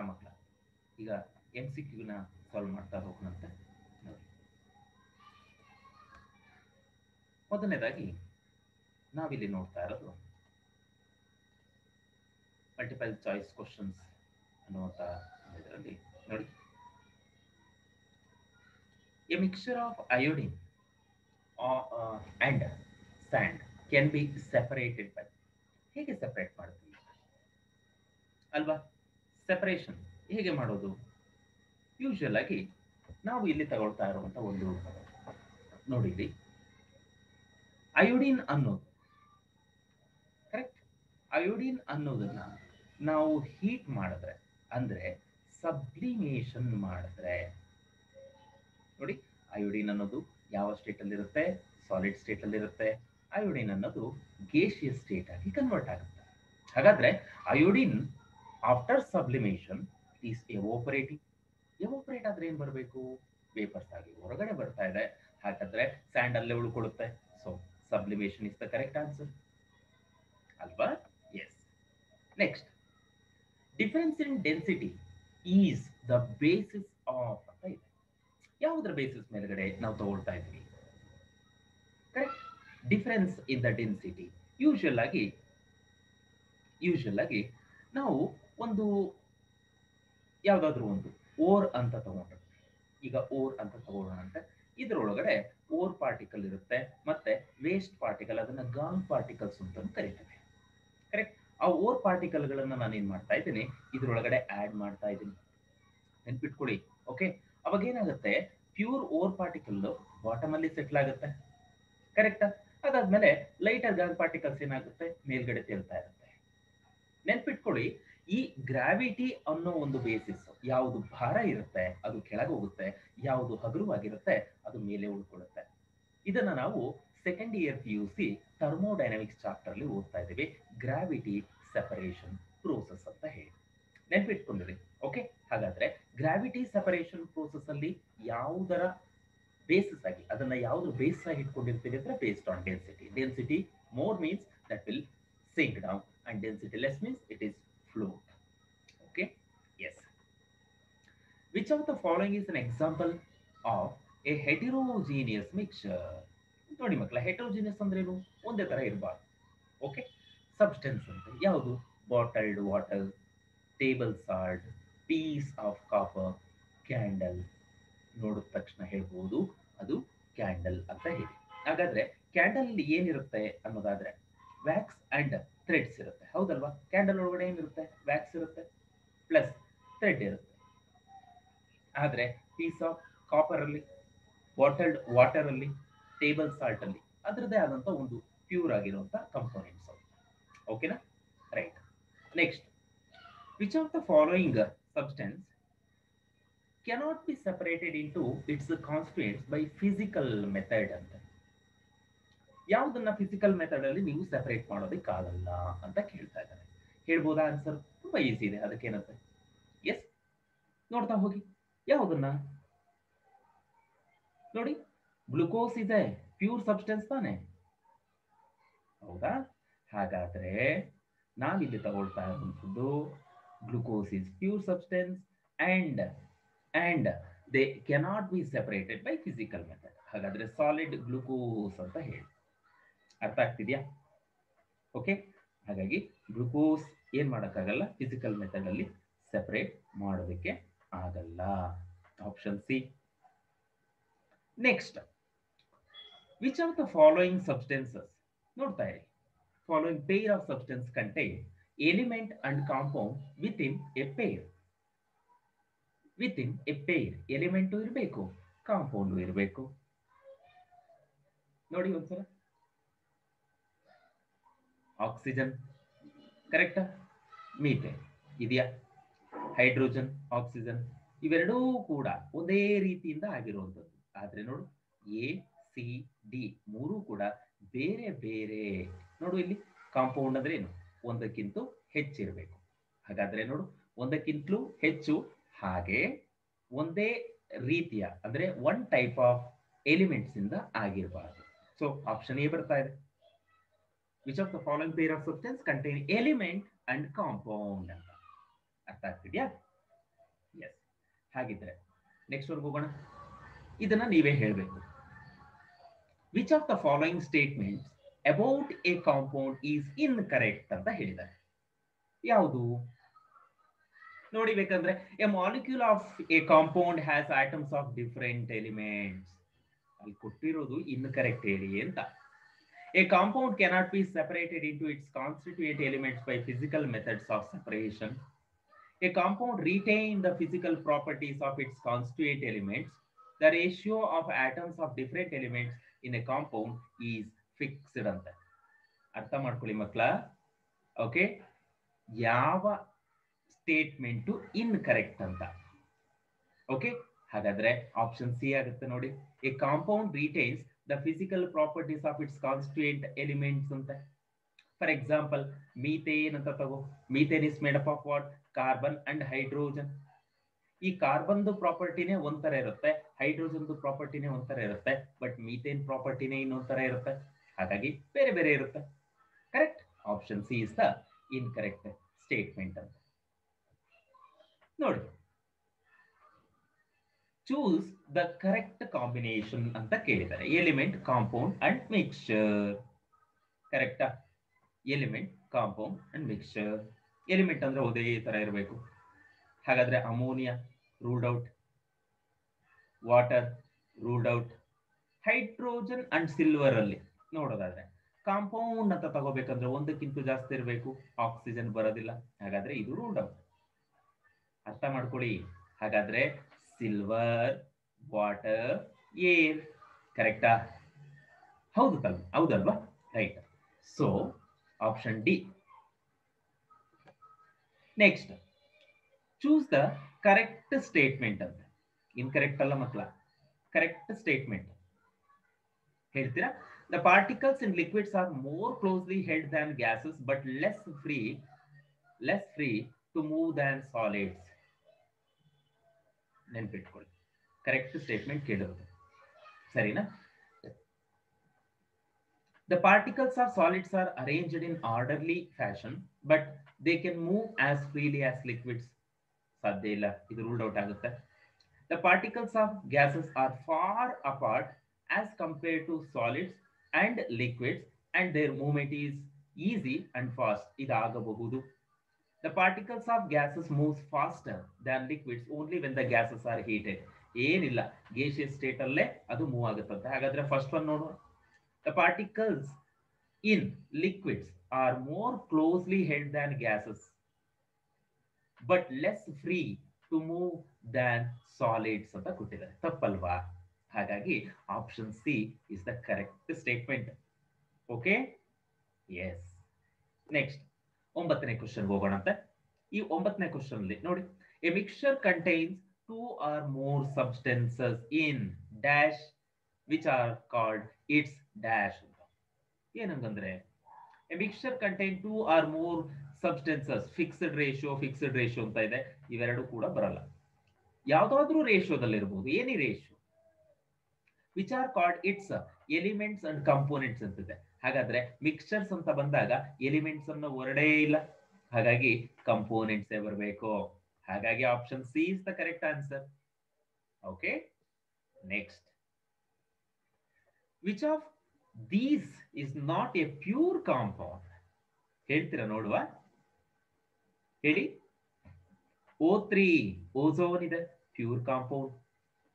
ಮಕ್ಕಳ ಈಗ MCQ solve ಮಾಡ್ತಾ ಹೋಗೋಣಂತೆ. ನೋಡಿ, ಮೊದಲನೇದಾಗಿ ನಾವಿಲ್ಲಿ ನೋಡ್ತಾ ಇರೋದು ಮಲ್ಟಿಪಲ್ ಚಾಯ್ಸ್ ಕ್ವಶನ್ಸ್ ಅನ್ನುವಂಥ ಇದರಲ್ಲಿ ನೋಡಿ, a mixture of iodine and sand can be separated by. ಹೇಗೆ ಸೆಪರೇಟ್ ಮಾಡ್ತೀವಿ ಅಲ್ವಾ? ಸೆಪರೇಷನ್ ಹೇಗೆ ಮಾಡೋದು? ಯೂಶುವಲ್ ಆಗಿ ನಾವು ಇಲ್ಲಿ ತಗೊಳ್ತಾ ಇರುವಂತ ಒಂದು ನೋಡಿ, ಇಲ್ಲಿ ಅಯೋಡಿನ್ ಅನ್ನೋದು ಕರೆಕ್ಟ್. ಅಯೋಡಿನ್ ಅನ್ನೋದನ್ನ ನಾವು ಹೀಟ್ ಮಾಡಿದ್ರೆ, ಅಂದ್ರೆ ಸಬ್ಲಿಮೇಷನ್ ಮಾಡಿದ್ರೆ, ನೋಡಿ ಅಯೋಡಿನ್ ಅನ್ನೋದು ಯಾವ ಸ್ಟೇಟ್ ಅಲ್ಲಿ ಇರುತ್ತೆ? ಸಾಲಿಡ್ ಸ್ಟೇಟ್ ಅಲ್ಲಿ ಇರುತ್ತೆ. ಅಯೋಡಿನ್ ಅನ್ನೋದು ಗೇಷಿಯಸ್ ಸ್ಟೇಟ್ ಆಗಿ ಕನ್ವರ್ಟ್ ಆಗುತ್ತೆ. ಹಾಗಾದ್ರೆ ಅಯೋಡಿನ್ ಆಫ್ಟರ್ ಸಬ್ಲಿಮೇಷನ್ ಈಸ್ ಎವೋಪರೇಟಿಂಗ್. ಎವೋಪರೇಟ್ ಆದ್ರೆ ಏನ್ ಬರಬೇಕು? ವೇಪರ್ಸ್ ಆಗಿ ಹೊರಗಡೆ ಬರ್ತಾ ಇದೆ. ಹಾಗಾದ್ರೆ ಸ್ಯಾಂಡ್ ಅಲ್ಲೇ ಉಳ್ಕೊಳ್ಳುತ್ತೆ. So sublimation is the correct answer ಅಲ್ವಾ? Yes. Next, difference in density is the basis of ಅಂತ ಇದೆ. ಯಾವುದರ ಬೇಸಿಸ್ ಮೇಲ್ಗಡೆ ನಾವು ತಗೊಳ್ತಾ ಇದ್ವಿ? Correct, difference in the density. Usual ಆಗಿ ನಾವು ಒಂದು ಯಾವ್ದಾದ್ರು ಒಂದು ಓರ್ ಅಂತ ತಗೊಂಡ್ರೆ, ಈಗ ಓರ್ ಅಂತ ತಗೊಳ್ಳೋಣ ಅಂತ, ಇದರೊಳಗಡೆ ಓರ್ ಪಾರ್ಟಿಕಲ್ ಇರುತ್ತೆ, ಮತ್ತೆ ವೇಸ್ಟ್ ಪಾರ್ಟಿಕಲ್, ಅದನ್ನ ಗಾನ್ ಪಾರ್ಟಿಕಲ್ಸ್ ಅಂತ ಕರಿತೇವೆ. ಕರೆಕ್ಟ್. ಆ ಓರ್ ಪಾರ್ಟಿಕಲ್ ಗಳನ್ನ ನಾನು ಏನ್ ಮಾಡ್ತಾ ಇದ್ದೀನಿ, ಇದ್ರೊಳಗಡೆ ಆಡ್ ಮಾಡ್ತಾ ಇದ್ದೀನಿ. ನೆನ್ಪಿಟ್ಕೊಳ್ಳಿ. ಓಕೆ, ಅವಾಗ ಏನಾಗುತ್ತೆ? ಪ್ಯೂರ್ ಓರ್ ಪಾರ್ಟಿಕಲ್ ಬಾಟಮ್ ಅಲ್ಲಿ ಸೆಟ್ಲ್ ಆಗುತ್ತೆ. ಕರೆಕ್ಟಾ? ಅದಾದ್ಮೇಲೆ ಲೈಟರ್ ಗಾನ್ ಪಾರ್ಟಿಕಲ್ಸ್ ಏನಾಗುತ್ತೆ? ಮೇಲ್ಗಡೆ ತೇಲ್ತಾ ಇರುತ್ತೆ. ನೆನ್ಪಿಟ್ಕೊಳ್ಳಿ, ಈ ಗ್ರಾವಿಟಿ ಅನ್ನೋ ಒಂದು ಬೇಸಿಸ್, ಯಾವುದು ಭಾರ ಇರುತ್ತೆ ಅದು ಕೆಳಗೆ ಹೋಗುತ್ತೆ, ಯಾವುದು ಹಗುರವಾಗಿರುತ್ತೆ ಅದು ಮೇಲೆ ಉಳ್ಕೊಳ್ಳುತ್ತೆ. ಇದನ್ನ ನಾವು second year PUC thermodynamics chapter ಅಲ್ಲಿ ಓದ್ತಾ ಇದ್ದೀವಿ. ಗ್ರಾವಿಟಿ ಸೆಪರೇಷನ್ ಪ್ರೋಸೆಸ್ ಅಂತ ಹೇಳಿ ನೆನ್ಪಿಟ್ಕೊಂಡಿರಿ. ಓಕೆ, ಹಾಗಾದ್ರೆ ಗ್ರಾವಿಟಿ ಸೆಪರೇಷನ್ ಪ್ರೋಸೆಸ್ ಅಲ್ಲಿ ಯಾವುದರ ಬೇಸಿಸ್ ಆಗಿ, ಅದನ್ನ ಯಾವ್ದು ಬೇಸ್ ಆಗಿ ಇಟ್ಕೊಂಡಿರ್ತೀವಿ ಅಂದ್ರೆ based on density. Density more means that will sink down and density less means it is float. Okay, yes. Which of the following is an example of a heterogeneous mixture? ನೋಡಿ ಮಕ್ಕಳ, ಹೆಟರೋಜಿನಿಯಸ್ ಅಂದ್ರೆ ಏನು? ಒಂದೇ ತರ ಇರಬಾರ್ದು. ಓಕೆ, ಸಬ್ಸ್ಟೆನ್ಸ್ ಅಂತ ಯಾವುದು? Bottled water, table salt, piece of copper, candle. ನೋಡಿದ ತಕ್ಷಣ ಹೇಳ್ಬೋದು ಅದು ಕ್ಯಾಂಡಲ್ ಅಂತ ಹೇಳಿ. ಹಾಗಾದ್ರೆ ಕ್ಯಾಂಡಲ್ ಏನಿರುತ್ತೆ ಅನ್ನೋದಾದ್ರೆ ವ್ಯಾಕ್ಸ್ ಅಂಡ್ ಥ್ರೆಡ್ಸ್ ಇರುತ್ತೆ, ಹೌದಲ್ವಾ? ಕ್ಯಾಂಡಲ್ ಒಳಗಡೆ ಏನಿರುತ್ತೆ? ವ್ಯಾಕ್ಸ್ ಇರುತ್ತೆ ಪ್ಲಸ್ ಥ್ರೆಡ್ ಇರುತ್ತೆ. ಆದ್ರೆ ಪೀಸ್ ಆಫ್ ಕಾಪರ್ ಅಲ್ಲಿ, ಬಾಟಲ್ಡ್ ವಾಟರ್ ಅಲ್ಲಿ, ಟೇಬಲ್ ಸಾಲ್ಟ್ ಅಲ್ಲಿ ಅದರದೇ ಆದಂತ ಒಂದು ಪ್ಯೂರ್ ಆಗಿರುವಂತ ಕಂಪೋನೆಂಟ್ಸ್. ಓಕೆನಾ? Right. Next, which of the following substance cannot be separated into it's constituents by physical method ಅಂತ? ಯಾವುದನ್ನ ಫಿಸಿಕಲ್ ಮೆಥಡ್ ಅಲ್ಲಿ ನೀವು ಸೆಪರೇಟ್ ಮಾಡೋದಕ್ಕಾಗಲ್ಲ ಅಂತ ಕೇಳ್ತಾ ಇದ್ದಾರೆ. ಹೇಳ್ಬೋದಾ ಆನ್ಸರ್? ತುಂಬಾ ಈಸಿ ಇದೆ, ಅದಕ್ಕೇನಂತೆ. ಎಸ್, ನೋಡ್ತಾ ಹೋಗಿ. ಯಾವುದನ್ನ ನೋಡಿ, ಗ್ಲುಕೋಸ್ ಇದೆ, ಪ್ಯೂರ್ ಸಬ್ಸ್ಟೆನ್ಸ್ ತಾನೆ, ಹೌದಾ? ಹಾಗಾದ್ರೆ ನಾವಿಲ್ಲಿ ತಗೊಳ್ತಾ ಇರುವಂತದ್ದು glucose is pure substance and they cannot be separated by physical method. ಹಾಗಾದ್ರೆ ಸಾಲಿಡ್ ಗ್ಲುಕೋಸ್ ಅಂತ ಹೇಳಿ. ಅರ್ಥ ಆಗ್ತಿದ್ಯಾ? ಓಕೆ, ಹಾಗಾಗಿ ಗ್ಲುಕೋಸ್ ಏನ್ ಮಾಡೋಕ್ಕಾಗಲ್ಲ, ಫಿಸಿಕಲ್ ಮೆಥಡ್ ಅಲ್ಲಿ ಸೆಪರೇಟ್ ಮಾಡೋದಕ್ಕೆ ಆಗಲ್ಲ. Option C. Next, which of the following substances, ನೋಡ್ತಾ ಇರಿ, following pair of substance contain element and compound with in a peer. With in a peer element ಇರಬೇಕು, ಕಾಂಪೌಂಡು ಇರಬೇಕು. ನೋಡಿ ಒಂದ್ಸಲ, ಆಕ್ಸಿಜನ್ ಕರೆಕ್ಟಾ? ಮೀಥೇನ್ ಇದೆಯಾ? ಹೈಡ್ರೋಜನ್, ಆಕ್ಸಿಜನ್ ಇವೆರಡೂ ಕೂಡ ಒಂದೇ ರೀತಿಯಿಂದ ಆಗಿರುವಂಥದ್ದು. ಆದ್ರೆ ನೋಡು, A C D ಮೂರೂ ಕೂಡ ಬೇರೆ ಬೇರೆ. ನೋಡು ಇಲ್ಲಿ ಕಾಂಪೌಂಡ್ ಅಂದ್ರೆ ಏನು? ಒಂದಕ್ಕಿಂತ ಹೆಚ್ಚಿರಬೇಕು. ಹಾಗಾದ್ರೆ ನೋಡು, ಒಂದಕ್ಕಿಂತಲೂ ಹೆಚ್ಚು, ಹಾಗೆ ಒಂದೇ ರೀತಿಯ ಅಂದ್ರೆ ಒನ್ ಟೈಪ್ ಆಫ್ ಎಲಿಮೆಂಟ್ಸ್ ಇಂದ ಆಗಿರಬಾರದು. ಸೊ ಆಪ್ಷನ್ ಎ ಬರ್ತಾ ಇದೆ. Which of the following pair of substance contain element and compound ಅಂತ. ಅರ್ಥ ಆಗ್ತಿದ್ಯಾ? ಎಸ್. ಹಾಗಿದ್ರೆ ನೆಕ್ಸ್ಟ್ ವರ್ಗ ಹೋಗೋಣ. ಇದನ್ನ ನೀವೇ ಹೇಳಬೇಕು. Which of the following statements about A compound is incorrect ಅಂತ ಹೇಳಿದ್ದಾರೆ. ಯಾವುದು ನೋಡಿ, ಬೇಕಂದ್ರೆ A molecule of A compound has atoms of different elements. ಅಲ್ಲಿ ಕೊಟ್ಟಿರೋದು ಇನ್ಕರೆಕ್ಟ್ ಹೇಳಿ ಅಂತ. A compound cannot be separated into it's constituent elements by physical methods of separation. A compound retain the physical properties of its constituent elements. The ratio of atoms of different elements in a compound is fixed ಅಂತ. ಅರ್ಥ ಮಾಡ್ಕೊಳ್ಳಿ ಮಕ್ಕಳ. Okay, ಯಾವ statement incorrect ಅಂತ. Okay, ಹಾಗಾದ್ರೆ option C ಆಗುತ್ತೆ ನೋಡಿ. A compound retains the physical properties of it's constituent elements ಅಂತ. ಫಾರ್ ಎಕ್ಸಾಂಪಲ್ ಮೀಥೇನ್ ಅಂತ ತಗೋ. Methane is made up of what? Carbon and hydrogen. ಈ ಕಾರ್ಬನ್ದು ಪ್ರಾಪರ್ಟಿನೇ ಒಂಥರ ಇರುತ್ತೆ, ಹೈಡ್ರೋಜನ್ದು ಪ್ರಾಪರ್ಟಿನೇ ಒಂಥರ ಇರುತ್ತೆ, ಬಟ್ ಮೀಥೇನ್ ಪ್ರಾಪರ್ಟಿನೇ ಇನ್ನೊಂಥರ ಇರುತ್ತೆ. ಹಾಗಾಗಿ ಬೇರೆ ಬೇರೆ ಇರುತ್ತೆ. Correct. Option C is the incorrect statement ಅಂತ ನೋಡಿ. ಚೂಸ್ ದ ಕರೆಕ್ಟ್ ಕಾಂಬಿನೇಷನ್ ಅಂತ ಕೇಳಿದ್ದಾರೆ. Element, compound and mixture. ಕರೆಕ್ಟಾ? Element, compound and mixture. Element ಅಂದ್ರೆ ಒಂದೇ ತರ ಇರಬೇಕು. ಹಾಗಾದ್ರೆ ammonia ruled out, water ruled out. Hydrogen and silver ಅಲ್ಲಿ ನೋಡೋದಾದ್ರೆ ಕಾಂಪೌಂಡ್ ಅಂತ ತಗೋಬೇಕಂದ್ರೆ ಒಂದಕ್ಕಿಂತ ಜಾಸ್ತಿ ಇರಬೇಕು, ಆಕ್ಸಿಜನ್ ಬರೋದಿಲ್ಲ. ಹಾಗಾದ್ರೆ ಇದು ರೂಲ್ಡ್ ಔಟ್. ಅರ್ಥ ಮಾಡ್ಕೊಳ್ಳಿ. ಹಾಗಾದ್ರೆ ಸಿಲ್ವರ್, ವಾಟರ್, ಏರ್. ಕರೆಕ್ಟಾ? ಹೌದಲ್ವಾ? Right. So option D. Next, choose the correct statement ಅಂತ. ಇನ್ಕರೆಕ್ಟ್ ಅಲ್ಲ ಮಕ್ಕಳ, ಕರೆಕ್ಟ್ ಸ್ಟೇಟ್ಮೆಂಟ್ ಹೇಳ್ತೀರಾ. The particles in liquids are more closely held than gases but less free to move than solids. ನೆನ್ಪಿಟ್ಕೊಳ್ಳಿ, correct statement ಕೇಳಿರೋದು. ಸರಿನಾ? The particles of solids are arranged in orderly fashion, but they can move as freely as liquids. ಸಾಧ್ಯ ಇಲ್ಲ, ಇದು ruled out ಆಗುತ್ತೆ. The particles of gases are far apart as compared to solids and liquids, and their movement is easy and fast. ಇದಾಗಬಹುದು. The particles of gases moves faster than liquids only when the gases are heated. ಏನಿಲ್ಲ, gaseous state ಅಲ್ಲೇ ಅದು move ಆಗುತ್ತಂತೆ. ಹಾಗಾದ್ರೆ first one ನೋಡುವ. The particles in liquids are more closely held than gases, but less free to move than solids ಅಂತ ಕೊಟ್ಟಿದ್ದಾರೆ. ತಪ್ಪಲ್ವಾ? ಹಾಗಾಗಿ option C is the correct statement. Okay, yes. Next 9ನೇ question ಹೋಗೋಣ ಅಂತ. ಈ 9ನೇ ಕ್ವಶನ್ ಅಲ್ಲಿ ನೋಡಿ, a mixture contains 2 or more substances in dash which are called its dash. ಏನಂಗಂದ್ರೆ a mixture contain 2 or more substances, fixed ratio ಅಂತ ಇದೆ. ಇವೆರಡು ಕೂಡ ಬರಲ್ಲ. ಯಾವ್ದಾದ್ರೂ ರೇಷಿಯೋದಲ್ಲಿ ಇರಬಹುದು. Any ratio. Which are called its elements and components ಅಂತಿದೆ. ಹಾಗಾದ್ರೆ ಮಿಕ್ಸ್ಚರ್ಸ್ ಅಂತ ಬಂದಾಗ ಎಲಿಮೆಂಟ್ಸ್ ಅನ್ನ ವರ್ಡೇ ಇಲ್ಲ, ಹಾಗಾಗಿ ಕಂಪೋನೆಂಟ್ಸ್ ಬರಬೇಕು. ಹಾಗಾಗಿ option C is the correct answer. Okay, next, which of these is not a pure compound? ಹೇಳ್ತೀರಾ ನೋಡುವ, ಹೇಳಿ. O3 ಓಝೋನ್ ಇದೆ, pure compound.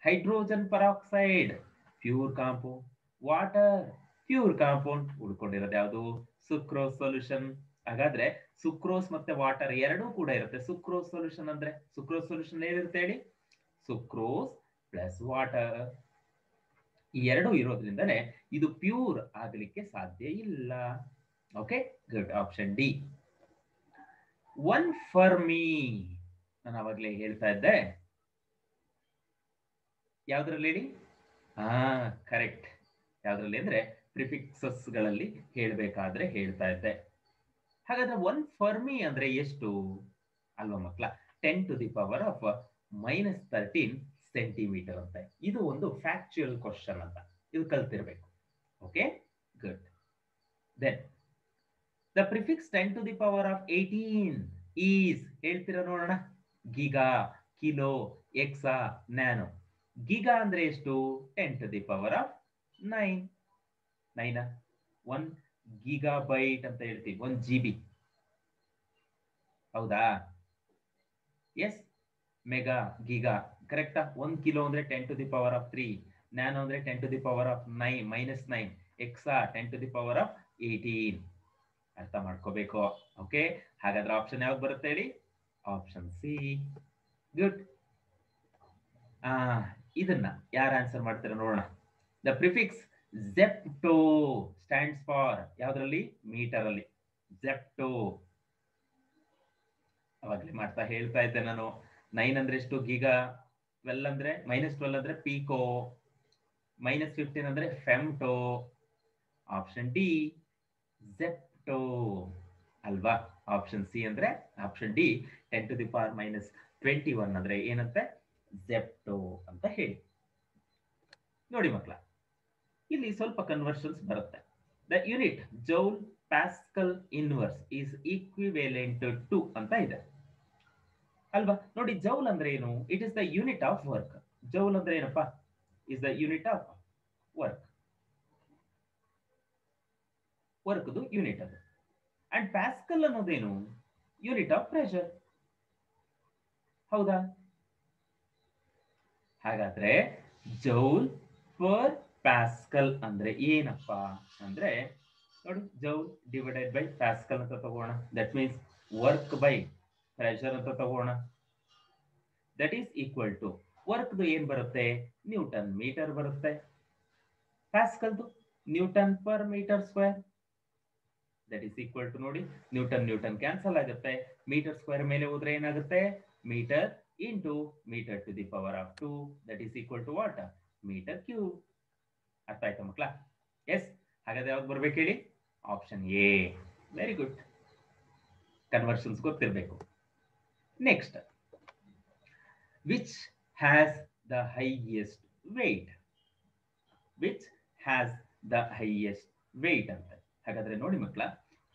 Hydrogen peroxide pure compound. Water pure compound. ಉಳ್ಕೊಂಡಿರೋದು ಯಾವುದು? Sucrose solution. ಹಾಗಾದ್ರೆ ಸುಕ್ರೋಸ್ ಮತ್ತೆ ವಾಟರ್ ಎರಡೂ ಕೂಡ ಇರುತ್ತೆ. ಸುಕ್ರೋಸ್ ಸೊಲ್ಯೂಷನ್ ಅಂದ್ರೆ ಸುಕ್ರೋಸ್ ಸೊಲ್ಯೂಷನ್ ಏನಿರುತ್ತೆ ಹೇಳಿ? Sucrose plus water. ಈ ಎರಡು ಇರೋದ್ರಿಂದನೇ ಇದು ಪ್ಯೂರ್ ಆಗಲಿಕ್ಕೆ ಸಾಧ್ಯ ಇಲ್ಲ. Okay, good. Option D. 1 fermi. ನಾನು ಅವಾಗಲೇ ಹೇಳ್ತಾ ಇದ್ದೆ, ಯಾವ್ದ್ರಲ್ಲಿ ಹೇಳಿ? ಕರೆಕ್ಟ್. ಯಾವ್ದ್ರಲ್ಲಿ ಅಂದ್ರೆ ಪ್ರಿಫಿಕ್ಸಸ್ ಗಳಲ್ಲಿ ಹೇಳ್ಬೇಕಾದ್ರೆ ಹೇಳ್ತಾ ಇದ್ದೆ. ಹಾಗಾದ್ರೆ 1 ಫರ್ಮಿ ಅಂದ್ರೆ ಎಷ್ಟು ಅಲ್ವಾ ಮಕ್ಕಳ? 10⁻⁻13 ಸೆಂಟಿಮೀಟರ್ ಅಂತ. ಇದು ಒಂದು ಫ್ಯಾಕ್ಚುಯಲ್ ಕ್ವಶನ್ ಅಂತ, ಇದು ಕಲ್ತಿರ್ಬೇಕು. Okay, good. Then the prefix 10⁻18 is ಹೇಳ್ತೀರಾ ನೋಡೋಣ? Giga kilo, exa, nano. Giga ಅಂದ್ರೆ ಎಷ್ಟು? 10⁹9. 9 1 ಗಿಗಾಬೈಟ್ ಅಂತ ಹೇಳ್ತೀವಿ, 1 GB. ಹೌದಾ? ಎಸ್. ಮೆಗಾ, ಗಿಗಾ, ಕರೆಕ್ಟಾ? 1 ಕಿಲೋ ಅಂದ್ರೆ 10⁻3, ನ್ಯಾನೋ ಅಂದ್ರೆ 10⁻9 ಎಕ್ಸಾ 10⁻18. ಅರ್ಥ ಮಾಡ್ಕೋಬೇಕು. ಓಕೆ, ಹಾಗಾದ್ರೆ ಆಪ್ಷನ್ ಯಾವ್ದು ಬರುತ್ತೆ ಹೇಳಿ? Option C. ಗುಡ್. ಇದನ್ನ ಯಾರು ಆನ್ಸರ್ ಮಾಡ್ತಾರೆ ನೋಡೋಣ. The prefix Zepto stands for ಯಾವ್ದ್ರಲ್ಲಿ? ಮೀಟರ್ ಅಲ್ಲಿ. ಜೆಪ್ಟೋ ಅವಾಗ್ಲೇ ಮಾಡ್ತಾ ಹೇಳ್ತಾ ಇದ್ದೆ ನಾನು. 9 ಅಂದ್ರೆ ಎಷ್ಟು? ಗಿಗಾ. 12 ಅಂದ್ರೆ -12 ಅಂದ್ರೆ ಪೀಕೋ. -15 ಅಂದ್ರೆ ಫೆಮ್ಟೋ. ಆಪ್ಷನ್ ಡಿ ಜೆಪ್ಟೋ ಅಲ್ವಾ? ಆಪ್ಷನ್ ಸಿ ಅಂದ್ರೆ ಆಪ್ಷನ್ ಡಿ 10⁻21 ಅಂದ್ರೆ ಏನಂತೆ? ಜೆಪ್ಟೋ ಅಂತ ಹೇಳಿ. ನೋಡಿ ಮಕ್ಕಳ, ಇಲ್ಲಿ ಸ್ವಲ್ಪ ಕನ್ವರ್ಷನ್ಸ್ ಬರುತ್ತೆ. The unit joule pascal inverse is equivalent to ಅಂತ ಇದೆ ಅಲ್ವಾ? ನೋಡಿ, ಜೌಲ್ ಅಂದ್ರೆ ಏನು? It is the unit of work. Joule ಅಂದ್ರೆ ಏನಪ್ಪಾ? Is the unit of work. ವರ್ಕ್ದು ಯೂನಿಟ್ ಅದು. ಅಂಡ್ ಪ್ಯಾಸ್ಕಲ್ ಅನ್ನೋದೇನು? Unit of pressure. ಹೌದಾ? ಹಾಗಾದ್ರೆ ಜೌಲ್ ಪರ್ ಪ್ಯಾಸ್ಕಲ್ ಅಂದ್ರೆ ಏನಪ್ಪಾ ಅಂದ್ರೆ, ನೋಡಿ, ಜೌಲ್ ಡಿವೈಡೆಡ್ ಬೈ ಪ್ಯಾಸ್ಕಲ್ ಅಂತ ತಗೋಣ. That means work by pressure ಅಂತ ತಗೋಣ. ದಟ್ ಈಸ್ ಈಕ್ವಲ್ ಟು ವರ್ಕ್ದು ಏನ್ ಬರುತ್ತೆ? ನ್ಯೂಟನ್ ಮೀಟರ್ ಬರುತ್ತೆ. ಪ್ಯಾಸ್ಕಲ್ದು newton per metre square. That is equal to, ನೋಡಿ, ನ್ಯೂಟನ್ ಕ್ಯಾನ್ಸಲ್ ಆಗುತ್ತೆ. ಮೀಟರ್ ಸ್ಕ್ವೇರ್ ಮೇಲೆ ಹೋದ್ರೆ ಏನಾಗುತ್ತೆ? Metre into metre. That is equal to what? Metre cube. ಅರ್ಥ ಆಯ್ತಾ ಮಕ್ಕಳ? ಎಸ್. ಹಾಗಾದ್ರೆ ಯಾವ್ದು ಬರ್ಬೇಕು ಹೇಳಿ? Option A. Very good. Conversions ಗೊತ್ತಿರಬೇಕು. Next, which has the highest weight? Which has the highest wait ಅಂತ. ಹಾಗಾದ್ರೆ ನೋಡಿ ಮಕ್ಕಳ,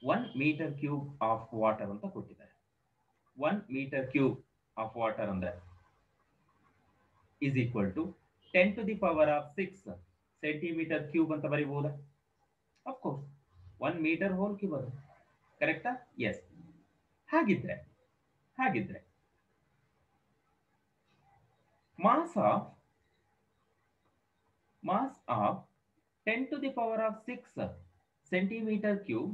1 ಮೀಟರ್ ಕ್ಯೂಬ್ ಆಫ್ ವಾಟರ್ ಅಂತ ಕೊಟ್ಟಿದ್ದಾರೆ. 1 ಮೀಟರ್ ಕ್ಯೂಬ್ ಆಫ್ ವಾಟರ್ ಅಂದ್ರೆ is equal to 10⁶ centimetre cube ಅಂತ ಬರೀಬಹುದಾ? ಅಫ್ಕೋರ್ಸ್, 1 ಮೀಟರ್ ಹೋಲ್ ಕ್ಯೂಬ್ ಅದು. ಕರೆಕ್ಟಾ? ಎಸ್. ಹಾಗಿದ್ರೆ mass of 10⁶ centimetre cube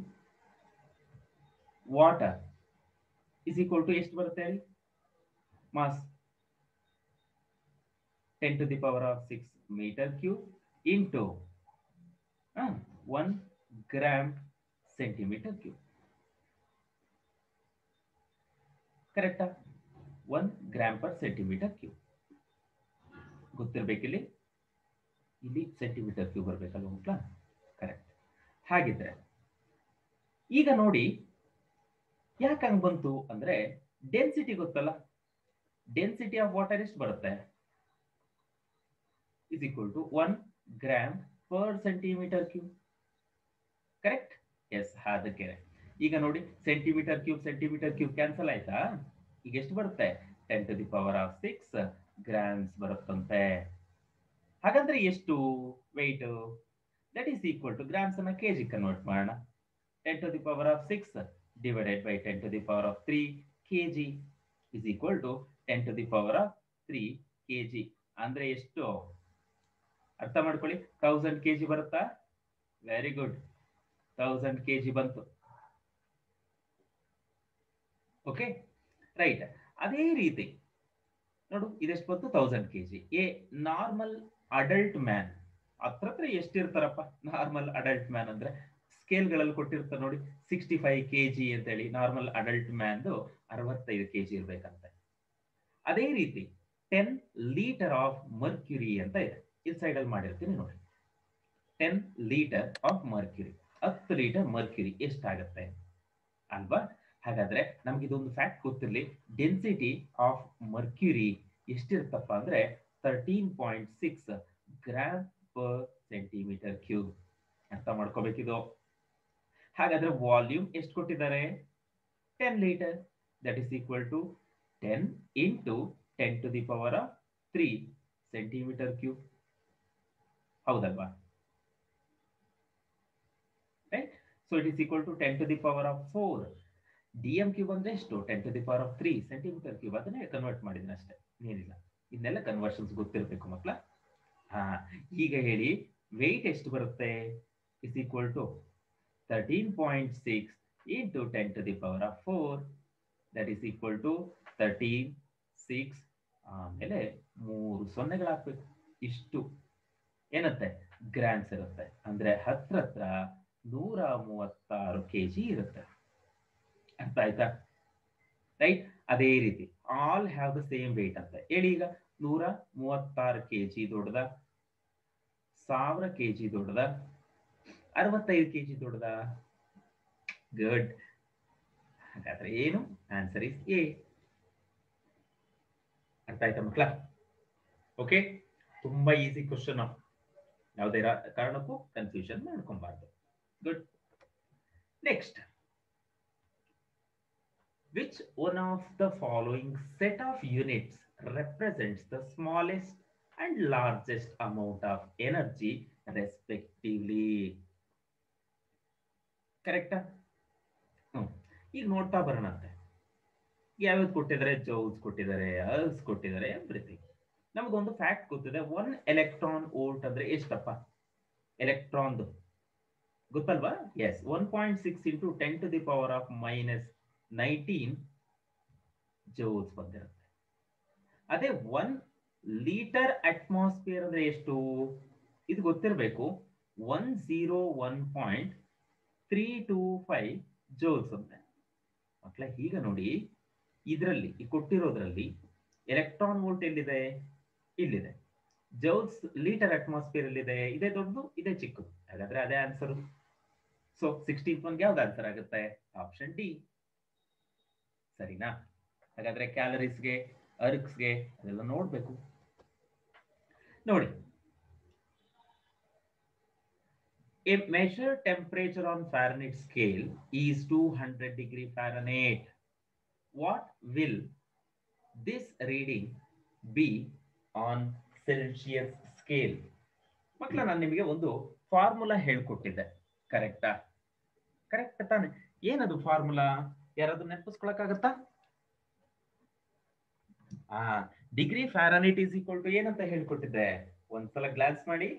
water is equal to ಎಷ್ಟು ಬರುತ್ತೆ ಹೇಳಿ? Mass 10⁶ metre cube into 1 gram centimetre cube. ಕರೆಕ್ಟಾ? 1 ಗ್ರಾಮ್ ಪರ್ ಸೆಂಟಿಮೀಟರ್ ಕ್ಯೂಬ್ ಗೊತ್ತಿರ್ಬೇಕಿಲ್ಲಿ. ಇಲ್ಲಿ ಸೆಂಟಿಮೀಟರ್ ಕ್ಯೂಬ್ ಬರ್ಬೇಕಲ್ವ ಮಕ್ಕಳ? ಕರೆಕ್ಟ್. ಹಾಗಿದ್ರೆ ಈಗ ನೋಡಿ, ಯಾಕೆ ಹಂಗ್ ಬಂತು ಅಂದ್ರೆ, ಡೆನ್ಸಿಟಿ ಗೊತ್ತಲ್ಲ? ಡೆನ್ಸಿಟಿ ಆಫ್ ವಾಟರ್ ಎಷ್ಟು ಬರುತ್ತೆ? Is equal to 1 gram per centimetre cube. Correct? Yes. ಅದಕ್ಕೆ ಈಗ ನೋಡಿ, ಸೆಂಟಿಮೀಟರ್ ಕ್ಯೂಬ್ ಕ್ಯಾನ್ಸಲ್ ಆಯ್ತಾ? ಈಗ ಎಷ್ಟು ಬರುತ್ತೆ? 10⁶ ಗ್ರಾಮ್ಸ್ ಬರುತ್ತಂತೆ. ಹಾಗಾದ್ರೆ ಎಷ್ಟು weight? That is equal to, grams ಅನ್ನ ಕೆಜಿ ಕನ್ವರ್ಟ್ ಮಾಡೋಣ. 10⁶ divided by 10⁻³ kg is equal to 10⁻³ kg ಅಂದ್ರೆ ಎಷ್ಟು? ಅರ್ಥ ಮಾಡ್ಕೊಳ್ಳಿ. 1000 kg ಬರುತ್ತಾ? Very good. 1000 kg ಬಂತು. Okay, right. ಅದೇ ರೀತಿ ನೋಡು, ಇದೆಷ್ಟು ಬಂತು? 1000 kg. A normal adult man ಹತ್ರ ಎಷ್ಟಿರ್ತಾರಪ್ಪ? ನಾರ್ಮಲ್ ಅಡಲ್ಟ್ ಮ್ಯಾನ್ ಅಂದ್ರೆ ಸ್ಕೇಲ್ಗಳಲ್ಲಿ ಕೊಟ್ಟಿರ್ತಾರೆ ನೋಡಿ, 65 kg ಅಂತ ಹೇಳಿ. ನಾರ್ಮಲ್ ಅಡಲ್ಟ್ ಮ್ಯಾನ್ದು 65 kg ಇರ್ಬೇಕಂತೆ. ಅದೇ ರೀತಿ 10 ಲೀಟರ್ ಆಫ್ ಮರ್ಕ್ಯುರಿ ಅಂತ ಇದೆ. ಈ ಸೈಡ್ ಅಲ್ಲಿ ಮಾಡಿರ್ತೀನಿ ನೋಡಿ. 10 litre of Mercury, 10 litre Mercury ಎಷ್ಟಾಗತ್ತೆ ಅಲ್ವಾ? ಹಾಗಾದ್ರೆ ನಮ್ಗೆ ಇದೊಂದು ಫ್ಯಾಕ್ಟ್ ಗೊತ್ತಿರಲಿ. ಡೆನ್ಸಿಟಿ ಆಫ್ ಮರ್ಕ್ಯುರಿ ಎಷ್ಟಿರುತ್ತಪ್ಪ ಅಂದ್ರೆ 13.6 ಗ್ರಾಮ್ ಪರ್ ಸೆಂಟಿಮೀಟರ್ ಕ್ಯೂಬ್. ಅರ್ಥ ಮಾಡ್ಕೋಬೇಕಿದು. ಹಾಗಾದ್ರೆ ವಾಲ್ಯೂಮ್ ಎಷ್ಟು ಕೊಟ್ಟಿದ್ದಾರೆ? 10 litre. That is equal to 10 into 10 to the power of 3 centimetre cube. ಹೌದಲ್ವಾ? Right. So it is equal to 10 to the power of 4. dm cube ಅಂದ್ರೆ ಎಷ್ಟು? 10 to the power of 3 centimetre cube. ಅದನ್ನೇ convert ಮಾಡಿದ್ದೀನಿ ಅಷ್ಟೇ, ಏನಿಲ್ಲ. ಇದನ್ನೆಲ್ಲ conversions ಗೊತ್ತಿರಬೇಕು ಮಕ್ಕಳ. ಈಗ ಹೇಳಿ, ವೆಯ್ಟ್ ಎಷ್ಟು ಬರುತ್ತೆ? Is equal to 13.6 into 10 to the power of 4, that is equal to 13.6. ಆಮೇಲೆ 3 ಸೊನ್ನೆಗಳು ಹಾಕ್ಬೇಕು. ಇಷ್ಟು ಏನತ್ತೆ? ಗ್ರಾಮ್ಸ್ ಇರುತ್ತೆ. ಅಂದ್ರೆ ಹತ್ರ 136 kg ಇರುತ್ತೆ. ಅರ್ಥ ಆಯ್ತಾ? ರೈಟ್. ಅದೇ ರೀತಿ all have the same weight ಅಂತ ಹೇಳಿ. ಈಗ 136 kg ದೊಡ್ಡದ, 1000 kg ದೊಡ್ಡದ, 65 kg ದೊಡ್ಡದ? ಗುಡ್. ಹಾಗಾದ್ರೆ ಏನು? Answer is A. ಅರ್ಥ ಆಯ್ತಾ ಮಕ್ಕಳ? ಓಕೆ, ತುಂಬಾ ಈಸಿ ಕ್ವಶನ್. ಯಾವುದೇ ಕಾರಣಕ್ಕೂ ಕನ್ಫ್ಯೂಷನ್ ಮಾಡ್ಕೊಬಾರ್ದು. Good. Next, which one of the following set of units represents the smallest and largest amount of energy respectively? ಕರೆಕ್ಟಾ? ಈಗ ನೋಡ್ತಾ ಬರೋಣಂತೆ. ಯಾವ್ಯಾವ್ದು ಕೊಟ್ಟಿದ್ದಾರೆ? ಜೌಲ್ಸ್ ಕೊಟ್ಟಿದ್ದಾರೆ, ಅರ್ಸ್ ಕೊಟ್ಟಿದ್ದಾರೆ, ಎವ್ರಿಥಿಂಗ್. ನಮಗೊಂದು ಫ್ಯಾಕ್ಟ್ ಗೊತ್ತಿದೆ. 1 ಎಲೆಕ್ಟ್ರಾನ್ ವೋಲ್ಟ್ ಅಂದ್ರೆ ಎಷ್ಟಪ್ಪ? ಎಲೆಕ್ಟ್ರಾನ್ ಗೊತ್ತಲ್ವಾ? Yes, 1.6 into 10 to the power of -19 joules ಬಂದಿರುತ್ತೆ. ಅದೇ 1 ಲೀಟರ್ ಅಟ್ಮಾಸ್ಫಿಯರ್ ಅಂದ್ರೆ ಎಷ್ಟು? ಇದು ಗೊತ್ತಿರಬೇಕು. 101.325 ಜೌಲ್ಸ್ ಅಂತ ಮಕ್ಕಳ. ಈಗ ನೋಡಿ, ಇದರಲ್ಲಿ ಕೊಟ್ಟಿರೋದ್ರಲ್ಲಿ ಎಲೆಕ್ಟ್ರಾನ್ ವೋಲ್ಟ್ ಎಲ್ಲಿದೆ? ಇಲ್ಲಿದೆ. ಜೌಲ್ಸ್ ಲೀಟರ್ ಅಟ್ಮಾಸ್ಫಿಯರ್ ಎಲ್ಲಿದೆ? ಇದೇ ದೊಡ್ಡದು, ಇದೇ ಚಿಕ್ಕದು. ಹಾಗಾದ್ರೆ ಅದೇ ಆನ್ಸರ್. ಸೊ 16th ಒನ್ಗೆ ಯಾವ್ದು ಆನ್ಸರ್ ಆಗುತ್ತೆ? Option D. ಸರಿನಾ? ಹಾಗಾದ್ರೆ ಕ್ಯಾಲರೀಸ್ಗೆ, ಅರ್ಕ್ಸ್ಗೆ ಅದೆಲ್ಲ ನೋಡ್ಬೇಕು. ನೋಡಿ, a measured temperature on Fahrenheit scale is 200 degree Fahrenheit. What will this reading be on Celsius scale? ಮಕ್ಕಳ, ನಾನು ನಿಮಗೆ ಒಂದು ಫಾರ್ಮುಲಾ ಹೇಳ್ಕೊಟ್ಟಿದ್ದೆ. ಕರೆಕ್ಟಾ? ಕರೆಕ್ಟ್ ತಾನೆ? ಏನದು ಫಾರ್ಮುಲಾ? ಯಾರಾದ್ರೂ ನೆನಪಿಸ್ಕೊಳಕ್ಕಾಗತ್ತಾ? Degree Fahrenheit is equal to ಏನಂತ ಹೇಳ್ಕೊಟ್ಟಿದ್ದೆ? ಒಂದ್ಸಲ ಗ್ಲಾನ್ಸ್ ಮಾಡಿ.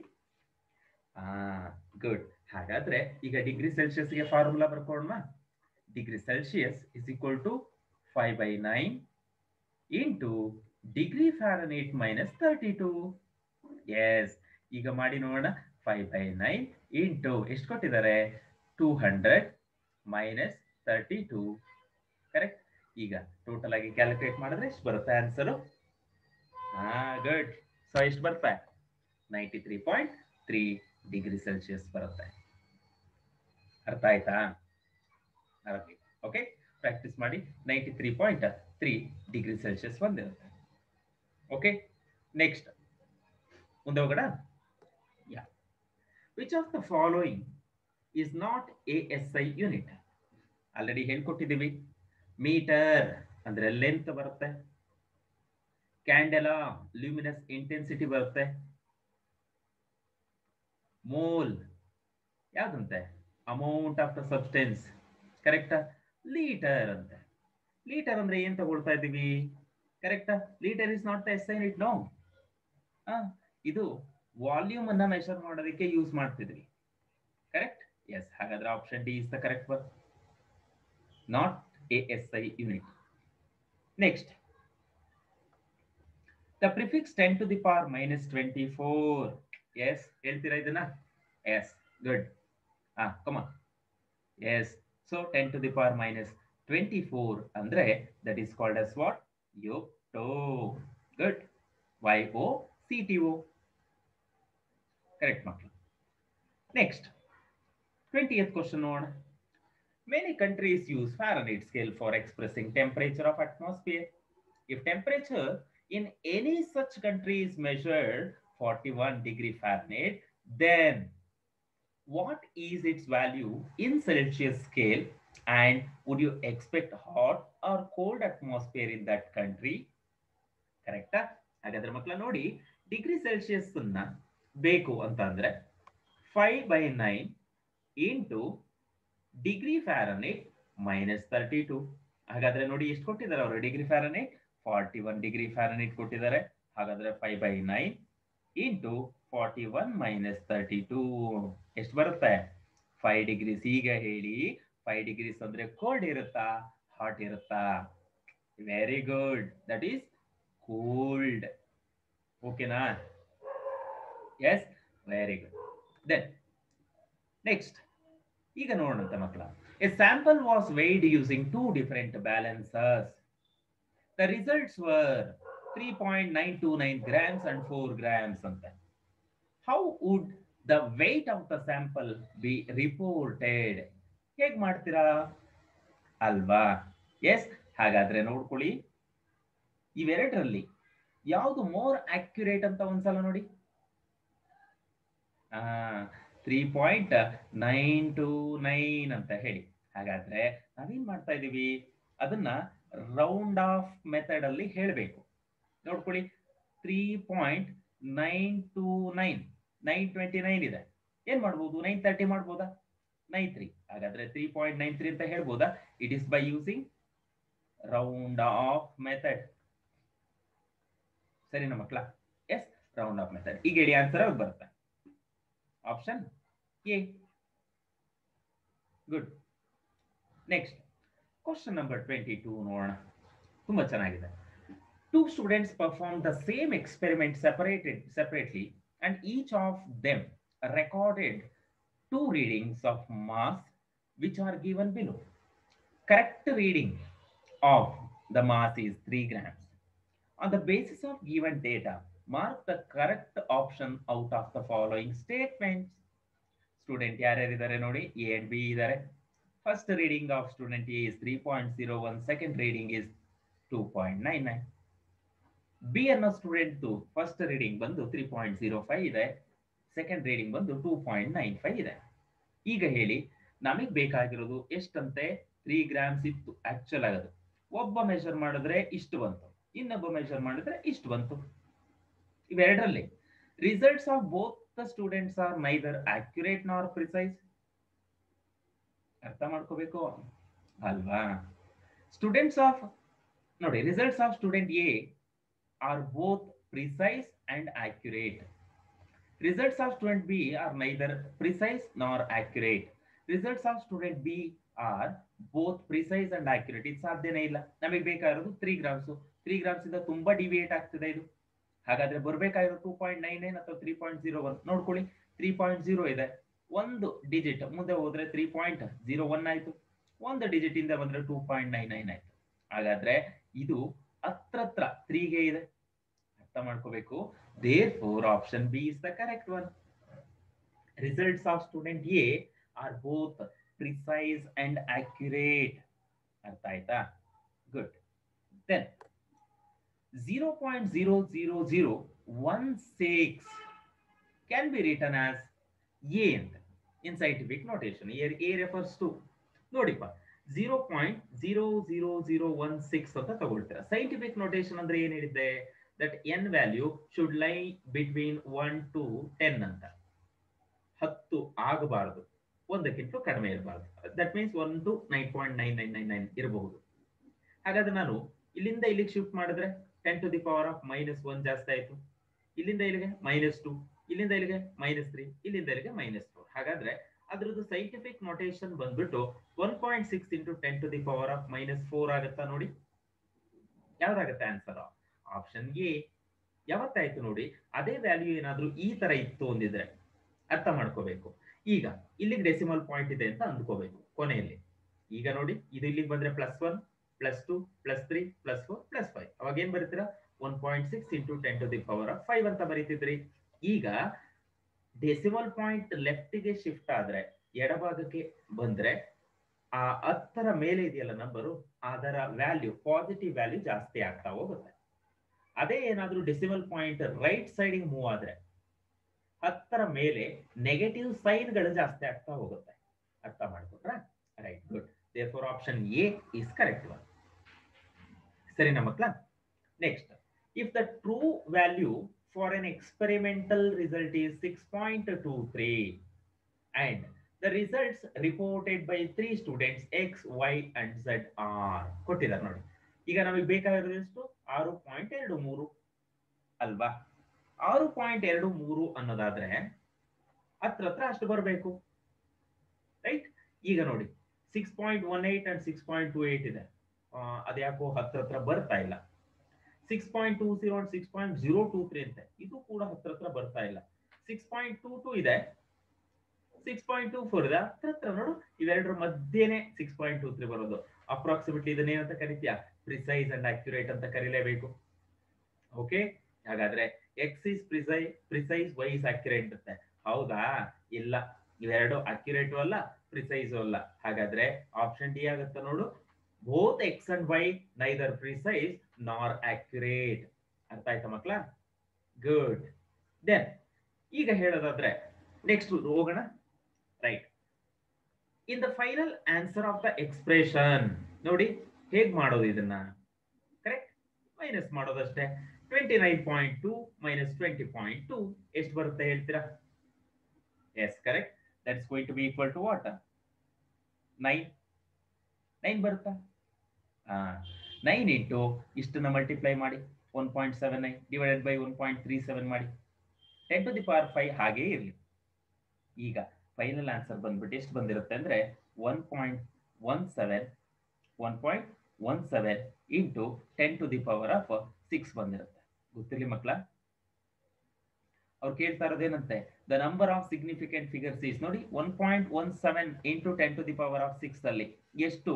ಗುಡ್. ಹಾಗಾದ್ರೆ ಈಗ ಡಿಗ್ರಿ ಸೆಲ್ಸಿಯಸ್ಗೆ ಫಾರ್ಮುಲಾ ಬರ್ಕೊಳ್ಳೋಣ. Degree Celsius is equal to 5/9 into degree Fahrenheit -32. Yes, ಈಗ ಮಾಡಿ ನೋಡೋಣ. 5/9 ಇಂಟು ಎಷ್ಟು ಕೊಟ್ಟಿದ್ದಾರೆ? 200 -32. ಕರೆಕ್ಟ್. ಈಗ ಟೋಟಲ್ ಆಗಿ ಕ್ಯಾಲ್ಕುಲೇಟ್ ಮಾಡಿದ್ರೆ ಎಷ್ಟು ಬರುತ್ತೆ ಆನ್ಸರು? ಗುಡ್. ಸೊ ಎಷ್ಟು ಬರುತ್ತೆ? 93.3 ಡಿಗ್ರಿ ಸೆಲ್ಸಿಯಸ್ ಬರುತ್ತೆ. ಅರ್ಥ ಆಯ್ತಾ? ಓಕೆ, ಪ್ರಾಕ್ಟೀಸ್ ಮಾಡಿ. 93.3 ಡಿಗ್ರಿ ಸೆಲ್ಸಿಯಸ್ ಬಂದಿರುತ್ತೆ. ಓಕೆ, ನೆಕ್ಸ್ಟ್ ಮುಂದೆ ಹೋಗೋಣ. Yeah, which of the following is not ASI unit? Already ಹೇಳ್ಕೊಟ್ಟಿದ್ದೀವಿ. ಮೀಟರ್ ಅಂದ್ರೆ ಲೆಂತ್ ಬರುತ್ತೆ. ಕ್ಯಾಂಡೆಲಾ ಲ್ಯೂಮಿನಸ್ ಇಂಟೆನ್ಸಿಟಿ ಬರುತ್ತೆ. ಮೋಲ್ ಯಾವ್ದಂತೆ? Amount of the substance. ಕರೆಕ್ಟಾ? ಲೀಟರ್ ಅಂತೆ. ಲೀಟರ್ ಅಂದ್ರೆ ಏನ್ ತಗೊಳ್ತಾ ಇದ್ದೀವಿ? ಕರೆಕ್ಟಾ? Litre is not the SI unit. No, ಇದು ವಾಲ್ಯೂಮ್ ಅನ್ನ ಮೆಷರ್ ಮಾಡೋದಕ್ಕೆ ಯೂಸ್ ಮಾಡ್ತಿದ್ವಿ. ಕರೆಕ್ಟ್? ಎಸ್. ಹಾಗಾದ್ರೆ option D is the correct one. Not ASI unit. Next, the prefix 10 to the power -24. Yes, ಹೇಳ್ತೀರಾ ಇದನ್ನ? Yes, good. Come on. Yes, so 10 to the power -24 ಅಂದ್ರೆ that is called as what? Yocto. Good. YOCTO. Correct ಮಕ್ಕಳು. Next 20th question ನೋಡೋಣ. Many countries use Fahrenheit scale for expressing temperature of atmosphere. If temperature in any such country is measured 41 degree Fahrenheit, then what is its value in Celsius scale, and would you expect hot or cold atmosphere in that country? ಕರೆಕ್ಟಾ? ಹಾಗಾದ್ರೆ ಮಕ್ಕಳ ನೋಡಿ, degree Celsius ಅನ್ನ ಬೇಕು ಅಂತ ಅಂದ್ರೆ 5/9 into degree Fahrenheit -32. ಹಾಗಾದ್ರೆ ನೋಡಿ ಎಷ್ಟು ಕೊಟ್ಟಿದ್ದಾರೆ ಅವರು ಡಿಗ್ರಿ ಫ್ಯಾರನೈಟ್, 41 ಡಿಗ್ರಿ ಫ್ಯಾರನೈಟ್ ಕೊಟ್ಟಿದ್ದಾರೆ. ಹಾಗಾದ್ರೆ 5/9 ಇಂಟು 41 - 32 ಎಷ್ಟು ಬರುತ್ತೆ? 5 ಡಿಗ್ರೀಸ್. ಈಗ ಹೇಳಿ, 5 ಡಿಗ್ರೀಸ್ ಅಂದ್ರೆ ಕೋಲ್ಡ್ ಇರುತ್ತಾ ಹಾಟ್ ಇರುತ್ತಾ? Very good, that is cold. ಓಕೆನಾ? Yes, very good. Then next ಈಗ ನೋಡೋಣ ಮಕ್ಕಳ. A sample was weighed using 2 different balances. The results were 3.929 grams and 4 grams ಅಂತ. How would the weight of the sample be reported? ಹೇಗ್ ಮಾಡ್ತೀರಾ ಅಲ್ವಾ? S, ಹಾಗಾದ್ರೆ ನೋಡ್ಕೊಳ್ಳಿ, ಇವೆರಡರಲ್ಲಿ ಯಾವುದು ಮೋರ್ ಅಕ್ಯುರೇಟ್ ಅಂತ ಒಂದ್ಸಲ ನೋಡಿ. 3.929 ಅಂತ ಹೇಳಿ. ಹಾಗಾದ್ರೆ ನಾವೇನ್ ಮಾಡ್ತಾ ಇದೀವಿ, ಅದನ್ನ ರೌಂಡ್ ಆಫ್ ಮೆಥಡ್ ಅಲ್ಲಿ ಹೇಳಬೇಕು. ನೋಡ್ಕೊಳ್ಳಿ, 3.929 929 ಇದೆ. ಏನ್ ಮಾಡ್ಬೋದು? 930 ಮಾಡ್ಬೋದಾ? 93. ಹಾಗಾದ್ರೆ 3.93 ಅಂತ ಹೇಳ್ಬೋದಾ? It is by using round off method. ಸರಿನಾ ಮಕ್ಕಳ? Yes, round off method. ಈಗ ಹೇಳಿ, ಆನ್ಸರ್ ಯಾವ್ದು ಬರುತ್ತೆ? Option A. Good. Next question number 22 ನೋಡೋಣ. ತುಂಬಾ ಚೆನ್ನಾಗಿದೆ. 2 students performed the same experiment separately, and each of them recorded 2 readings of mass which are given below. Correct reading of the mass is 3 grams. On the basis of given data, mark the correct option out of the following statements. Student ಯಾರ್ಯಾರಿದ್ದಾರೆ ನೋಡಿ, A and B ಇದ್ದಾರೆ. First reading of student A is 3.01, second reading is 2.99. B ಅನ್ನೋ student first reading ಬಂದು 3.05 ಇದೆ, second reading ಬಂದು 2.95 ಇದೆ. ಈಗ ಹೇಳಿ, ನಮಗೆ ಬೇಕಾಗಿರೋದು ಎಷ್ಟಂತೆ? 3 grams ಇತ್ತು ಆಕ್ಚುಲ್ ಆಗೋದು. ಒಬ್ಬ ಮೆಷರ್ ಮಾಡಿದ್ರೆ ಇಷ್ಟು ಬಂತು, ಇನ್ನೊಬ್ಬ ಮೆಷರ್ ಮಾಡಿದ್ರೆ ಇಷ್ಟು ಬಂತು. ಇವೆರಡರಲ್ಲಿ results of both the students are neither accurate nor precise. ಅರ್ಥ ಮಾಡ್ಕೋಬೇಕು ಅಲ್ವಾ? ಸ್ಟೂಡೆಂಟ್ಸ್ ಆಫ್ ನೋಡಿ, results of student A are both precise and accurate. Results of student B are neither precise nor accurate. Results of student B are both precise and accurate. ಇದು ಸಾಧ್ಯನೇ ಇಲ್ಲ. ನಮಗೆ ಬೇಕಾಗಿರೋದು 3 grams. 3 grams ಇಂದ ತುಂಬಾ deviate ಆಗ್ತಿದೆ ಇದು. ಹಾಗಾದ್ರೆ ಬರಬೇಕಾಗಿರೋದು 2.99 ಅಥವಾ 3.01. ನೋಡ್ಕೊಳ್ಳಿ, 3.0 ಇದೆ. ಒಂದು ಡಿಜಿಟ್ ಮುಂದೆ ಹೋದ್ರೆ 3.01 ಆಯ್ತು. ಒಂದು ಡಿಜಿಟ್ ಇಂದ ಬಂದ್ರೆ 2.99 ಆಯ್ತು. ಹಾಗಾದ್ರೆ ಇದು ಹತ್ರ 3ಗೆ ಇದೆ. ಅರ್ಥ ಮಾಡ್ಕೋಬೇಕು. Therefore option B is the correct one. Results of student A are both precise and accurate. ಅರ್ಥ ಆಯ್ತಾ? Good. Then 0.00016 can be written as A in scientific notation. Here A refers to, ನೋಡಿಪ್ಪ, 0.00016 ಅಂತ ತಗೊಳ್ತೀರಾ. ಸೈಂಟಿಫಿಕ್ ನೋಟೇಶನ್ ಅಂದ್ರೆ ಏನ್ ಹೇಳಿದ್ದೆ? That n value should ಲೈ between 1 to 10 ಅಂತ. 10 ಆಗಬಾರದು, ಒಂದಕ್ಕಿಂತ ಕಡಿಮೆ ಇರಬಾರದು. ದಟ್ ಮೀನ್ಸ್ 1 to 9.9999 ಇರಬಹುದು. ಹಾಗಾದ್ರೆ ನಾನು ಇಲ್ಲಿಂದ ಇಲ್ಲಿಗೆ ಶಿಫ್ಟ್ ಮಾಡಿದ್ರೆ 10 to the power of -1 ಜಾಸ್ತಿ ಆಯ್ತು. ಇಲ್ಲಿಂದ ಇಲ್ಲಿಗೆ -2, ಇಲ್ಲಿಂದ ಇಲ್ಲಿಗೆ -3, ಇಲ್ಲಿಂದ ಇಲ್ಲಿಗೆ -4. ಹಾಗಾದ್ರೆ ಅದ್ರದ್ದು ಸೈಂಟಿಫಿಕ್ ನೋಟೇಶನ್ ಬಂದ್ಬಿಟ್ಟು 1.6 into 10 to the power of -4 ಆಗುತ್ತಾ? ನೋಡಿ, ಯಾವ್ದಾಗುತ್ತೆ ಆನ್ಸರ್? Option A. ಯಾವತ್ತಾಯ್ತು ನೋಡಿ. ಅದೇ ವ್ಯಾಲ್ಯೂ ಏನಾದ್ರೂ ಈ ತರ ಇತ್ತು ಅಂದಿದ್ರೆ ಅರ್ಥ ಮಾಡ್ಕೋಬೇಕು. ಈಗ ಇಲ್ಲಿಗೆ ಡೆಸಿಮಲ್ ಪಾಯಿಂಟ್ ಇದೆ ಅಂತ ಅಂದ್ಕೋಬೇಕು ಕೊನೆಯಲ್ಲಿ. ಈಗ ನೋಡಿ, ಇದು ಇಲ್ಲಿಗೆ ಬಂದ್ರೆ +1, +2, +3, +4, +5. ಅವಾಗ ಏನ್ ಬರೀತೀರಾ? 1.6 into 10 to the power of 5 ಅಂತ ಬರೀತಿದ್ರಿ. ಈಗ ಡೆಸಿಮಲ್ ಪಾಯಿಂಟ್ ಲೆಫ್ಟ್ಗೆ ಶಿಫ್ಟ್ ಆದ್ರೆ, ಎಡಭಾಗಕ್ಕೆ ಬಂದ್ರೆ, ಆ 10ರ ಮೇಲೆ ಇದೆಯಲ್ಲ ನಂಬರು, ಅದರ ವ್ಯಾಲ್ಯೂ, ಪಾಸಿಟಿವ್ ವ್ಯಾಲ್ಯೂ ಜಾಸ್ತಿ ಆಗ್ತಾ ಹೋಗುತ್ತೆ. ಅದೇ ಏನಾದ್ರೂ decimal point right side move ಆದ್ರೆ 10ರ ಮೇಲೆ ನೆಗೆಟಿವ್ ಸೈನ್ಗಳು ಜಾಸ್ತಿ ಆಗ್ತಾ ಹೋಗುತ್ತೆ. ಅರ್ಥ ಮಾಡ್ಕೊಂಡ್ರ? Right, good. Therefore option A is correct one. ಸರಿನಾ ಮಕ್ಕಳ? Next If the true value for an experimental result is 6.23 and the results reported by 3 students X, Y and Z are ಕೊಟ್ಟಿದ್ದಾರೆ ನೋಡಿ. ಈಗ ನಮಗೆ ಬೇಕಾಗಿರೋದು ಎಷ್ಟು? 6.23 ಅಲ್ವಾ? 6.23 ಅನ್ನೋದಾದ್ರೆ ಹತ್ರ ಅಷ್ಟು ಬರಬೇಕು, ರೈಟ್? ಈಗ ನೋಡಿ 6.18 ಅಂಡ್ 6.28 ಇದೆ, ಅದ್ಯಾಕೋ ಹತ್ರ ಬರ್ತಾ ಇಲ್ಲ. 6.20 ಅಂಡ್ 6.023 ಅಂತೆ, ಇದು ಕೂಡ ಹತ್ರ ಬರ್ತಾ ಇಲ್ಲ. 6.22 ಇದೆ, 6.24 ಇದೆ, ಹತ್ರ ನೋಡು. ಇವೆರಡರ ಮಧ್ಯೆನೆ 6.23 ಬರೋದು. ಅಪ್ರಾಕ್ಸಿಮೇಟ್ಲಿ ಇದನ್ನೇನಂತ ಕರಿತೀಯ? ಪ್ರಿಸೈಸ್ ಅಂಡ್ ಅಕ್ಯುರೇಟ್ ಅಂತ ಕರೀಲೇಬೇಕು. ಓಕೆ, ಹಾಗಾದ್ರೆ X is precise, Y is accurate ಅಂತೆ. ಹೌದಾ? ಇಲ್ಲ, ಇವೆರಡು ಅಕ್ಯುರೇಟು ಅಲ್ಲ, ಪ್ರಿಸೈಸು ಅಲ್ಲ. ಹಾಗಾದ್ರೆ ಆಪ್ಷನ್ ಡಿ ಆಗುತ್ತೆ ನೋಡು. Both X and Y neither precise nor accurate. ಅರ್ಥ ಆಯ್ತಾ ಮಕ್ಳ? ಗುಡ್. ದೆನ್ ಈಗ ಹೇಳೋದಾದ್ರೆ ನೆಕ್ಸ್ಟ್ ಹೋಗೋಣ. Right, in the final answer of the expression ನೋಡಿ ಹೇಗ್ ಮಾಡೋದು ಇದನ್ನ. Correct, minus ಮಾಡೋದಷ್ಟೇ. 29.2 minus 20.2 ಎಷ್ಟು ಬರುತ್ತೆ ಹೇಳ್ತೀರಾ? Yes, correct. That's going to be equal to what? 9 ಬರುತ್ತಾ? 9 ಇಂಟು ಇಷ್ಟನ್ನ ಮಲ್ಟಿಪ್ಲೈ ಮಾಡಿ 1.79 ಡಿವೈಡೆಡ್ ಬೈ 1.37 ಮಾಡಿ 10 to the power 5 ಹಾಗೇ ಇರಲಿ. ಈಗ ಫೈನಲ್ ಆನ್ಸರ್ ಬಂದ್ಬಿಟ್ಟು ಎಷ್ಟು ಬಂದಿರುತ್ತೆ ಅಂದ್ರೆ 1.17 into 10 to the power of 6 ಬಂದಿರುತ್ತೆ. ಗೊತ್ತಿರಲಿ ಮಕ್ಕಳ? ಅವ್ರು ಕೇಳ್ತಾ ಇರೋದೇನಂತೆ, the number of significant figures is ನೋಡಿ 1.17 into 10 to the power of 6 ಅಲ್ಲಿ ಎಷ್ಟು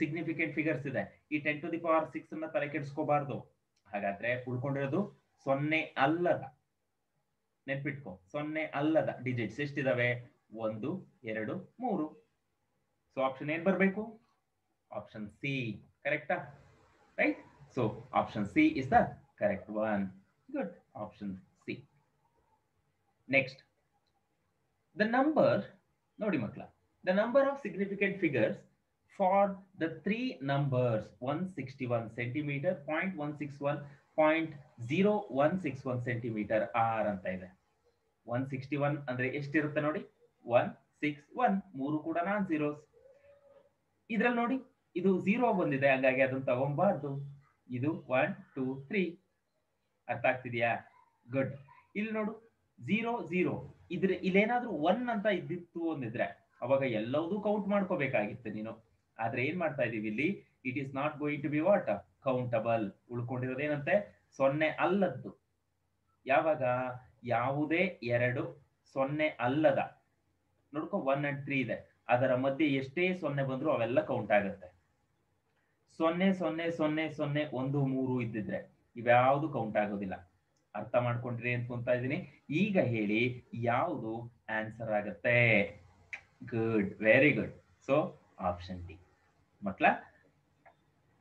ಸಿಗ್ನಿಫಿಕೆಂಟ್ ಫಿಗರ್ಸ್ ಇದೆ. ಈ 10 to the power 6 ಅನ್ನ ತಲೆ ಕೆಡಿಸ್ಕೋಬಾರ್ದು. ಹಾಗಾದ್ರೆ ಉಳ್ಕೊಂಡಿರೋದು 0 ಅಲ್ಲದ, ನೆನ್ಪಿಟ್ಕೋ, 0 ಅಲ್ಲದ ಡಿಜಿಟ್ಸ್ ಎಷ್ಟಿದಾವೆ? 1, 2, 3. ಸೊ ಆಪ್ಷನ್ ಏನ್ ಬರಬೇಕು? Option C. ಕರೆಕ್ಟಾ? Right. So option C is the correct one. Good, option C. Next, the number ನೋಡಿ ಮಕ್ಕಳ, the number of significant figures for the 3 numbers 161 centimeter, 0.161, 0.0161 centimeter are ಅಂತ ಇದೆ. 161 ಅಂದ್ರೆ ಎಷ್ಟಿರುತ್ತೆ ನೋಡಿ? 161, 3 ಕೂಡ ನಾನ್ ಝೀರೋಸ್. ಇದ್ರಲ್ಲಿ ನೋಡಿ ಇದು 0 ಬಂದಿದೆ, ಹಾಗಾಗಿ ಅದನ್ನ ತಗೊಂಬಾರ್ದು. ಇದು 1, 2, 3. ಅರ್ಥ ಆಗ್ತಿದ್ಯಾ? ಗುಡ್. ಇಲ್ಲಿ ನೋಡು 0, 0 ಇದ್ರೆ ಇಲ್ಲೇನಾದ್ರೂ 1 ಅಂತ ಇದ್ದಿತ್ತು ಅಂದಿದ್ರೆ ಅವಾಗ ಎಲ್ಲವೂ ಕೌಂಟ್ ಮಾಡ್ಕೋಬೇಕಾಗಿತ್ತು ನೀನು. ಆದ್ರೆ ಏನ್ ಮಾಡ್ತಾ ಇದೀವಿ ಇಲ್ಲಿ? It is not going to be what? Countable. ಉಳ್ಕೊಂಡಿರೋದೇನಂತೆ? 0 ಅಲ್ಲದ್ದು. ಯಾವಾಗ? ಯಾವುದೇ 2 0 ಅಲ್ಲದ, ನೋಡ್ಕೊ 1 and 3 ಇದೆ, ಅದರ ಮಧ್ಯೆ ಎಷ್ಟೇ 0 ಬಂದ್ರು ಅವೆಲ್ಲ ಕೌಂಟ್ ಆಗುತ್ತೆ. 0, 0, 0, 0, 1, 3 ಇದ್ದಿದ್ರೆ ಇವ್ಯಾವುದು ಕೌಂಟ್ ಆಗೋದಿಲ್ಲ. ಅರ್ಥ ಮಾಡ್ಕೊಂಡ್ರಿ ಅನ್ಕೊಂತಾ ಇದ್ದೀನಿ. ಈಗ ಹೇಳಿ ಯಾವುದು ಆನ್ಸರ್ ಆಗತ್ತೆ? Good, very good. So option D. ಮಕ್ಕಳ,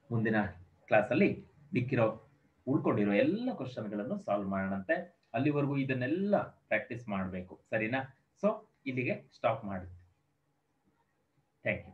ಮುಂದಿನ ಕ್ಲಾಸಲ್ಲಿ ಉಳ್ಕೊಂಡಿರೋ ಎಲ್ಲ ಕ್ವಶನ್ಗಳನ್ನು ಸಾಲ್ವ್ ಮಾಡೋಣಂತೆ. ಅಲ್ಲಿವರೆಗೂ ಇದನ್ನೆಲ್ಲ ಪ್ರಾಕ್ಟೀಸ್ ಮಾಡಬೇಕು, ಸರಿನಾ? ಸೊ ಇಲ್ಲಿಗೆ ಸ್ಟಾಪ್ ಮಾಡುತ್ತೆ. Thank you.